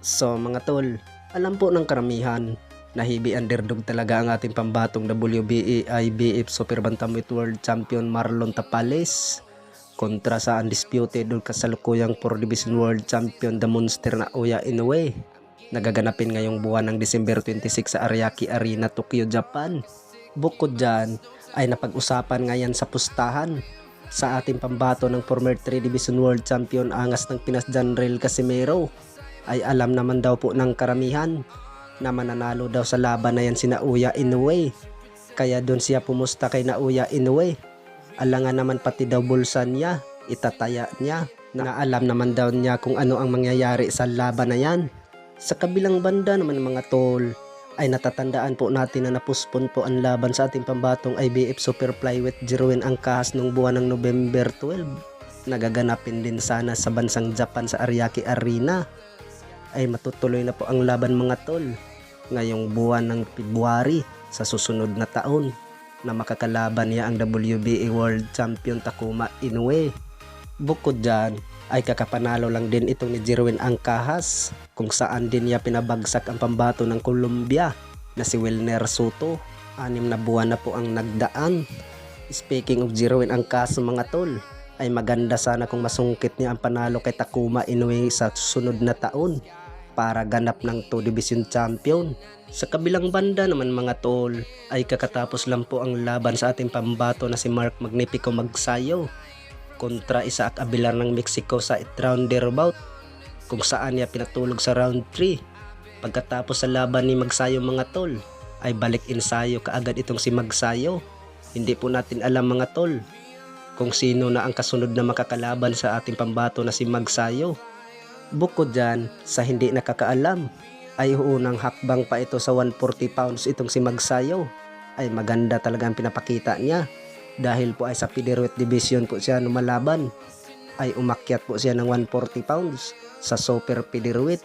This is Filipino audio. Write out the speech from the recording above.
So mga tol, alam po ng karamihan na heavy underdog talaga ang ating pambatong WBA IBF Super Bantamweight World Champion Marlon Tapales kontra sa undisputed o kasalukuyang 4 Division World Champion The Monster na Oya Inoue. Nagaganapin ngayong buwan ng December 26 sa Ariake Arena, Tokyo, Japan. Bukod dyan ay napag-usapan ngayon sa pustahan sa ating pambato ng former 3 Division World Champion angas ng Pinas Janrel Casimero. Ay alam naman daw po ng karamihan na mananalo daw sa laban na yan si Naoya Inoue. Kaya doon siya pumusta kay Naoya Inoue. Alangan naman pati daw bulsa niya, itataya niya, na alam naman daw niya kung ano ang mangyayari sa laban na yan. Sa kabilang banda naman mga tol, ay natatandaan po natin na napuspon po ang laban sa ating pambatong IBF Super Flyweight Jerwin Angkahas noong buwan ng November 12. Nagaganapin din sana sa bansang Japan sa Ariake Arena. Ay matutuloy na po ang laban mga tol ngayong buwan ng February sa susunod na taon na makakalaban niya ang WBA World Champion Takuma Inoue. Bukod dyan ay kakapanalo lang din itong ni Jerwin Angkahas kung saan din niya pinabagsak ang pambato ng Colombia na si Wilner Soto. 6 na buwan na po ang nagdaan. Speaking of Jerwin Angkahas mga tol, ay maganda sana kung masungkit niya ang panalo kay Takuma Inoue sa susunod na taon para ganap ng 2 Division Champion. Sa kabilang banda naman mga tol, ay kakatapos lang po ang laban sa ating pambato na si Mark Magnifico Magsayo kontra Isaac Abilar ng Mexico sa 8 rounder bout kung saan niya pinatulog sa round 3. Pagkatapos sa laban ni Magsayo mga tol, ay balik ensayo kaagad itong si Magsayo. Hindi po natin alam mga tol kung sino na ang kasunod na makakalaban sa ating pambato na si Magsayo. Bukod dyan, sa hindi nakakaalam, ay unang hakbang pa ito sa 140 pounds itong si Magsayo. Ay maganda talaga ang pinapakita niya. Dahil po ay sa featherweight division po siya lumalaban. Ay umakyat po siya ng 140 pounds sa super featherweight.